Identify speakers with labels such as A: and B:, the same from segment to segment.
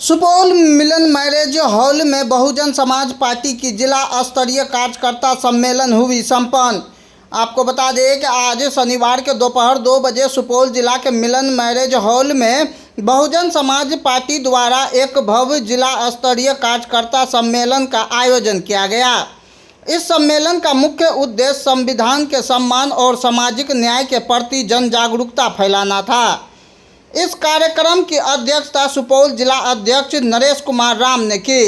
A: सुपौल मिलन marriage hall में Bahujan Samaj party की जिला स्तरीय कार्यकर्ता सम्मेलन हुई संपन्न। आपको बता दें कि आज शनिवार के दोपहर 2 बजे सुपौल जिला के मिलन मैरिज हॉल में बहुजन समाज पार्टी द्वारा एक भव्य जिला स्तरीय कार्यकर्ता सम्मेलन का आयोजन किया गया। इस सम्मेलन का मुख्य उद्देश्य संविधान के सम्मान और सामाजिक न्याय के प्रति जन जागरूकता फैलाना था। इस कार्यक्रम की अध्यक्षता सुपौल जिला अध्यक्ष नरेश कुमार राम ने की।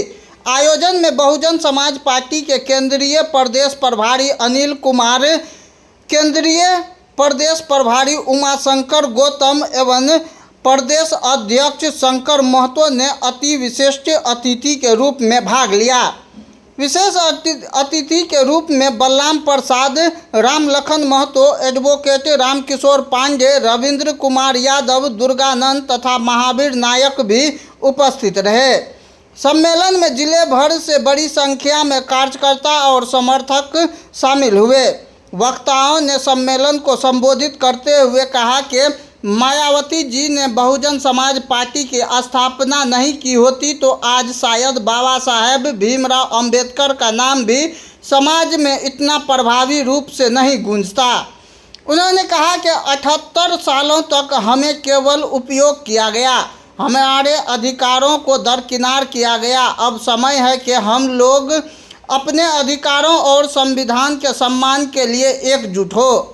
A: आयोजन में बहुजन समाज पार्टी के केंद्रीय प्रदेश प्रभारी अनिल कुमार, केंद्रीय प्रदेश प्रभारी उमाशंकर गौतम एवं प्रदेश अध्यक्ष शंकर महतो ने अति विशिष्ट अतिथि के रूप में भाग लिया। विशेष अतिथि के रूप में बलराम प्रसाद, राम लखन महतो, एडवोकेट रामकिशोर पांडे, रविंद्र कुमार यादव, दुर्गानंद तथा महावीर नायक भी उपस्थित रहे। सम्मेलन में जिले भर से बड़ी संख्या में कार्यकर्ता और समर्थक शामिल हुए। वक्ताओं ने सम्मेलन को संबोधित करते हुए कहा कि मायावती जी ने बहुजन समाज पार्टी की स्थापना नहीं की होती तो आज शायद बाबा साहेब भीमराव अंबेडकर का नाम भी समाज में इतना प्रभावी रूप से नहीं गूंजता। उन्होंने कहा कि 78 सालों तक हमें केवल उपयोग किया गया, हमारे अधिकारों को दरकिनार किया गया। अब समय है कि हम लोग अपने अधिकारों और संविधान के सम्मान के लिए एकजुट हो।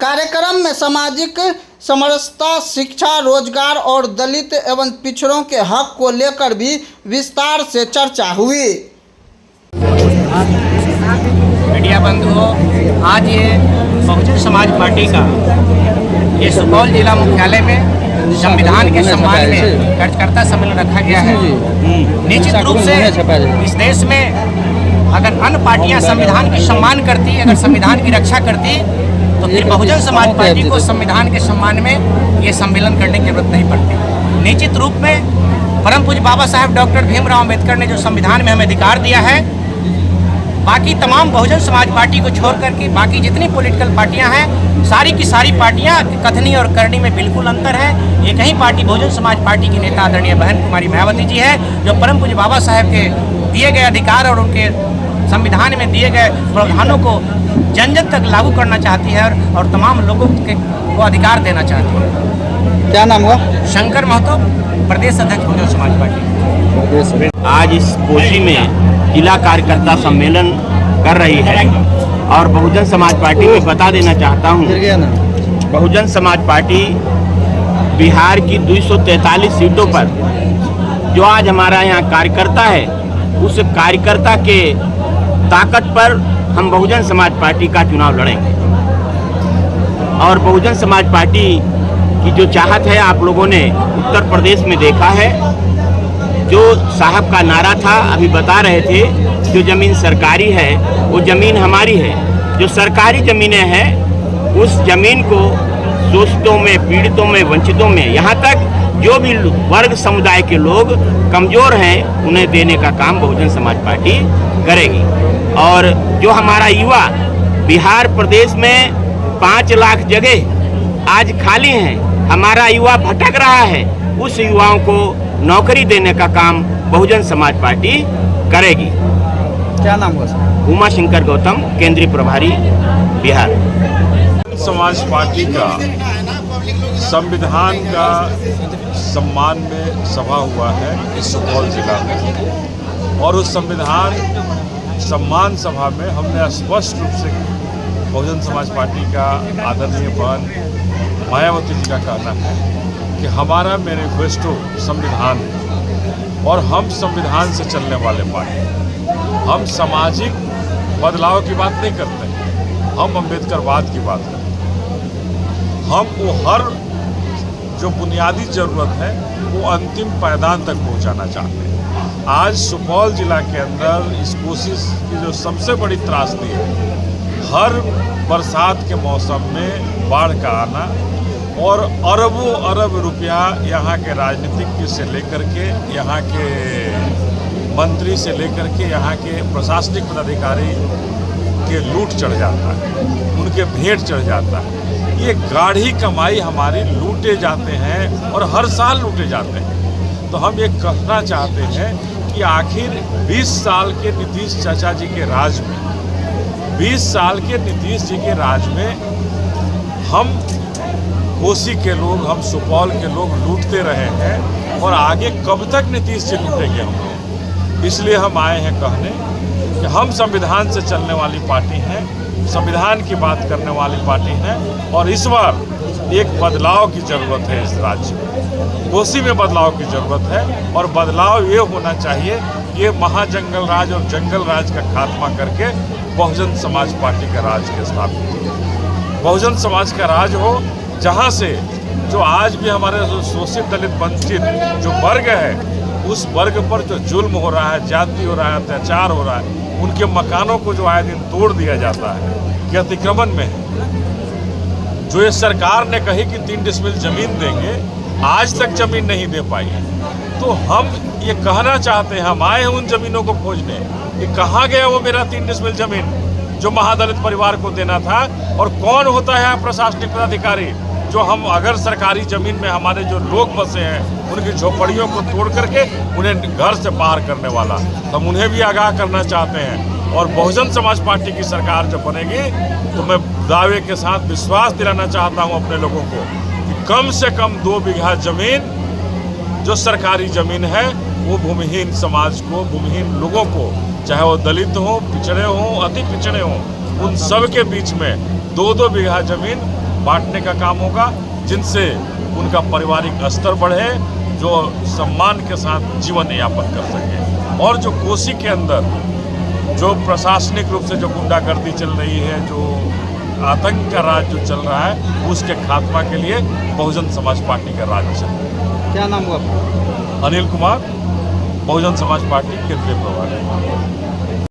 A: कार्यक्रम में सामाजिक समरसता, शिक्षा, रोजगार और दलित एवं पिछड़ों के हक को लेकर भी विस्तार से चर्चा हुई।
B: मीडिया बंधुओं, आज ये बहुजन समाज पार्टी का ये सुपौल जिला मुख्यालय में संविधान के सम्मान में कार्यकर्ता सम्मेलन रखा गया है। निश्चित रूप से इस देश में अगर अन्य पार्टियां संविधान की सम्मान करती, अगर संविधान की रक्षा करती, तो फिर बहुजन समाज पार्टी को संविधान के सम्मान में ये सम्मेलन करने की जरूरत नहीं पड़ती। निश्चित रूप में परम पूज्य बाबा साहेब डॉक्टर भीमराव अंबेडकर ने जो संविधान में हमें अधिकार दिया है, बाकी तमाम बहुजन समाज पार्टी को छोड़ करके बाकी जितनी पॉलिटिकल पार्टियां हैं, सारी की सारी पार्टियां कथनी और करनी में बिल्कुल अंतर है। एक ही पार्टी बहुजन समाज पार्टी की नेता आदरणीय बहन कुमारी मायावती जी है, जो परम पूज्य बाबा साहेब के दिए गए अधिकार और उनके संविधान में दिए गए प्रावधानों को जन जन तक लागू करना चाहती है और तमाम लोगों को अधिकार देना चाहती है।
A: क्या नाम हुआ?
B: शंकर महतो, प्रदेश अध्यक्ष बहुजन समाज पार्टी।
C: आज इस कोसी में जिला कार्यकर्ता सम्मेलन कर रही है और बहुजन समाज पार्टी में बता देना चाहता हूँ, बहुजन समाज पार्टी बिहार की 243 सीटों पर जो आज हमारा यहाँ कार्यकर्ता है, उस कार्यकर्ता के ताकत पर हम बहुजन समाज पार्टी का चुनाव लड़ेंगे। और बहुजन समाज पार्टी की जो चाहत है, आप लोगों ने उत्तर प्रदेश में देखा है, जो साहब का नारा था, अभी बता रहे थे, जो ज़मीन सरकारी है वो ज़मीन हमारी है। जो सरकारी ज़मीनें हैं उस ज़मीन को शोषितों में, पीड़ितों में, वंचितों में, यहाँ तक जो भी वर्ग समुदाय के लोग कमज़ोर हैं उन्हें देने का काम बहुजन समाज पार्टी करेगी। और जो हमारा युवा बिहार प्रदेश में 5 लाख जगह आज खाली हैं, हमारा युवा भटक रहा है, उस युवाओं को नौकरी देने का काम बहुजन समाज पार्टी करेगी।
A: क्या नाम हुआ?
C: उमाशंकर गौतम, केंद्रीय प्रभारी बिहार।
D: समाज पार्टी का संविधान का सम्मान में सभा हुआ है इस सुपौल जिला में, और उस संविधान सम्मान सभा में हमने स्पष्ट रूप से बहुजन समाज पार्टी का आदरणीय बहन मायावती जी का कहना है कि हमारा मैनिफेस्टो संविधान है और हम संविधान से चलने वाले पार्टी। हम सामाजिक बदलाव की बात नहीं करते हैं, हम अम्बेडकरवाद की बात करते हैं। हम वो हर जो बुनियादी ज़रूरत है वो अंतिम पायदान तक पहुंचाना चाहते हैं। आज सुपौल जिला के अंदर इस कोशिश की जो सबसे बड़ी त्रासदी है, हर बरसात के मौसम में बाढ़ का आना और अरबों अरब रुपया यहाँ के राजनीतिज्ञ से लेकर के, यहाँ के मंत्री से लेकर के, यहाँ के प्रशासनिक पदाधिकारी के लूट चढ़ जाता है, उनके भेंट चढ़ जाता है। ये गाढ़ी कमाई हमारी लूटे जाते हैं और हर साल लूटे जाते हैं। तो हम ये कहना चाहते हैं कि आखिर 20 साल के नीतीश चाचा जी के राज में 20 साल के नीतीश जी के राज में हम कोसी के लोग, हम सुपौल के लोग लूटते रहे हैं और आगे कब तक नीतीश जी लूटेंगे हम लोग। इसलिए हम आए हैं कहने कि हम संविधान से चलने वाली पार्टी हैं, संविधान की बात करने वाली पार्टी हैं और इस बार एक बदलाव की ज़रूरत है इस राज्य में। कोसी में बदलाव की ज़रूरत है और बदलाव ये होना चाहिए कि ये महाजंगल राज और जंगल राज का खात्मा करके बहुजन समाज पार्टी का राज के स्थापित हो। बहुजन समाज का राज हो, जहाँ से जो आज भी हमारे शोषित दलित वंचित जो वर्ग है, उस वर्ग पर जो जुल्म हो रहा है, जाति हो रहा है, अत्याचार हो रहा है, उनके मकानों को जो आए दिन तोड़ दिया जाता है कि अतिक्रमण में है। जो ये सरकार ने कही कि 3 डिसमिल जमीन देंगे, आज तक जमीन नहीं दे पाई है। तो हम ये कहना चाहते हैं, हम आए हैं उन जमीनों को खोजने कि कहाँ गया वो मेरा 3 डिसमिल जमीन जो महादलित परिवार को देना था, और कौन होता है प्रशासनिक पदाधिकारी जो हम अगर सरकारी जमीन में हमारे जो लोग बसे हैं उनकी झोपड़ियों को तोड़ करके उन्हें घर से बाहर करने वाला। तो हम उन्हें भी आगाह करना चाहते हैं। और बहुजन समाज पार्टी की सरकार जब बनेगी तो मैं दावे के साथ विश्वास दिलाना चाहता हूं अपने लोगों को कि कम से कम 2 बीघा जमीन जो सरकारी जमीन है वो भूमिहीन समाज को, भूमिहीन लोगों को, चाहे वो दलित हों, पिछड़े हों, अति पिछड़े हों, उन सब के बीच में 2-2 बीघा जमीन बांटने का काम होगा, जिनसे उनका पारिवारिक स्तर बढ़े, जो सम्मान के साथ जीवन यापन कर सके। और जो कोसी के अंदर जो प्रशासनिक रूप से जो गुंडागर्दी चल रही है, जो आतंक का राज जो चल रहा है, उसके खात्मा के लिए बहुजन समाज पार्टी का राज चल रहा है।
A: क्या नाम हुआ आपका?
D: अनिल कुमार, बहुजन समाज पार्टी केंद्रीय प्रभारी।